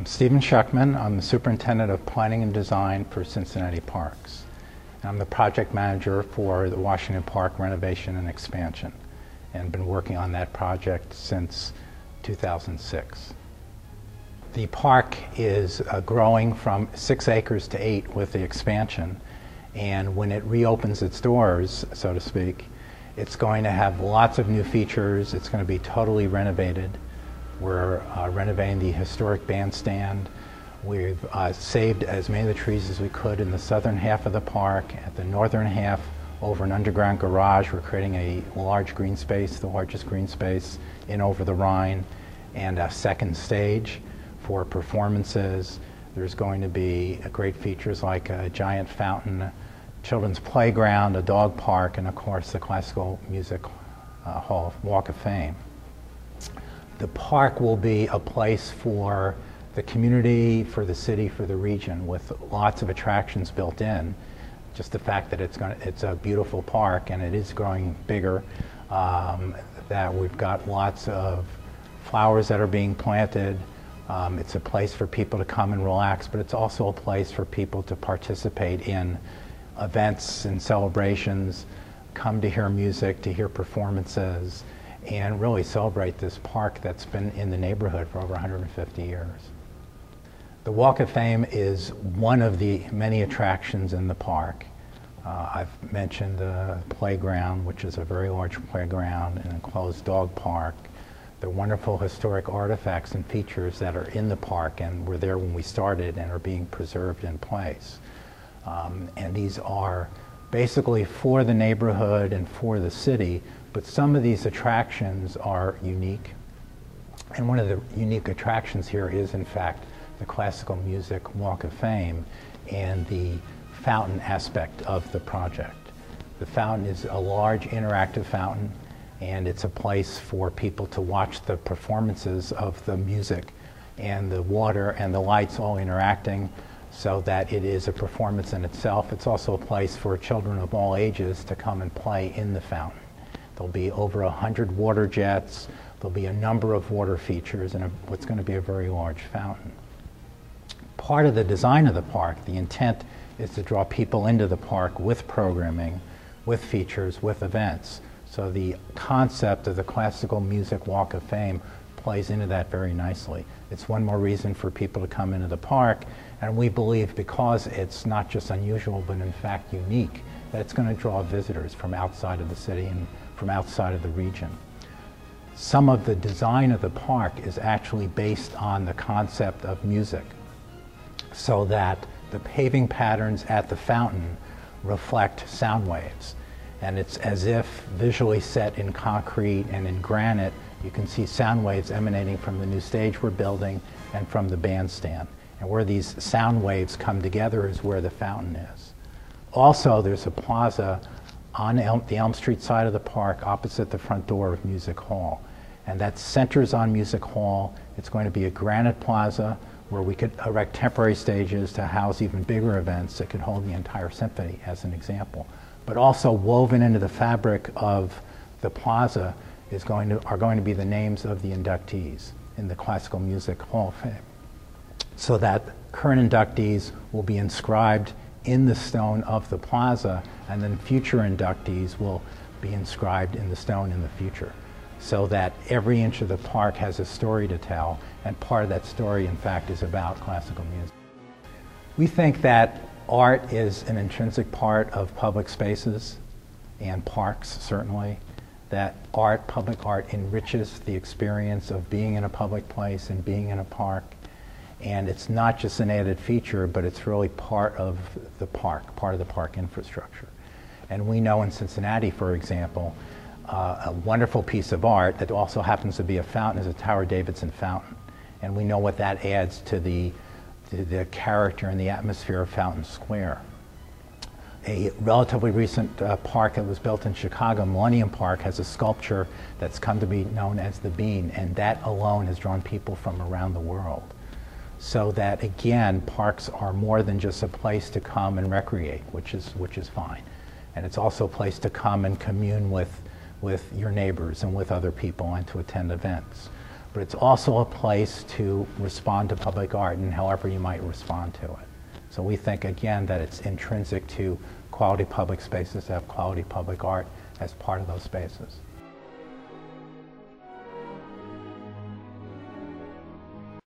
I'm Stephen Shuckman. I'm the Superintendent of Planning and Design for Cincinnati Parks. And I'm the project manager for the Washington Park renovation and expansion, and been working on that project since 2006. The park is growing from 6 acres to 8 with the expansion, and when it reopens its doors, so to speak, it's going to have lots of new features. It's going to be totally renovated. We're renovating the historic bandstand. We've saved as many of the trees as we could in the southern half of the park. At the northern half, over an underground garage, we're creating a large green space, the largest green space in over the Rhine, and a second stage for performances. There's going to be great features like a giant fountain, children's playground, a dog park, and of course the Classical Music Hall Walk of Fame. The park will be a place for the community, for the city, for the region, with lots of attractions built in. Just the fact that it's a beautiful park and it is growing bigger, that we've got lots of flowers that are being planted. It's a place for people to come and relax, but it's also a place for people to participate in events and celebrations, come to hear music, to hear performances, and really celebrate this park that's been in the neighborhood for over 150 years. The Walk of Fame is one of the many attractions in the park. I've mentioned the playground, which is a very large playground, an enclosed dog park, the wonderful historic artifacts and features that are in the park and were there when we started and are being preserved in place. And these are basically for the neighborhood and for the city, but some of these attractions are unique. And one of the unique attractions here is, in fact, the Classical Music Walk of Fame and the fountain aspect of the project. The fountain is a large interactive fountain, and it's a place for people to watch the performances of the music and the water and the lights all interacting, so that it is a performance in itself. It's also a place for children of all ages to come and play in the fountain. There'll be over 100 water jets. There'll be a number of water features and what's going to be a very large fountain. Part of the design of the park, the intent is to draw people into the park with programming, with features, with events. So the concept of the Classical Music Walk of Fame plays into that very nicely. It's one more reason for people to come into the park, and we believe because it's not just unusual but in fact unique, that it's going to draw visitors from outside of the city and from outside of the region. Some of the design of the park is actually based on the concept of music, so that the paving patterns at the fountain reflect sound waves. And it's as if visually set in concrete and in granite, you can see sound waves emanating from the new stage we're building and from the bandstand. And where these sound waves come together is where the fountain is. Also, there's a plaza on the Elm Street side of the park opposite the front door of Music Hall. And that centers on Music Hall. It's going to be a granite plaza where we could erect temporary stages to house even bigger events that could hold the entire symphony, as an example. But also woven into the fabric of the plaza are going to be the names of the inductees in the Classical Music Hall of Fame, so that current inductees will be inscribed in the stone of the plaza, and then future inductees will be inscribed in the stone in the future, so that every inch of the park has a story to tell, and part of that story, in fact, is about classical music. We think that art is an intrinsic part of public spaces and parks, certainly, that public art enriches the experience of being in a public place and being in a park. And it's not just an added feature, but it's really part of the park, part of the park infrastructure. And we know in Cincinnati, for example, a wonderful piece of art that also happens to be a fountain is a Tower Davidson fountain. And we know what that adds to the character and the atmosphere of Fountain Square. A relatively recent park that was built in Chicago, Millennium Park, has a sculpture that's come to be known as the Bean, and that alone has drawn people from around the world. So that, again, parks are more than just a place to come and recreate, which is fine. And it's also a place to come and commune with your neighbors and with other people and to attend events. but it's also a place to respond to public art and however you might respond to it. So we think, again, that it's intrinsic to quality public spaces to have quality public art as part of those spaces.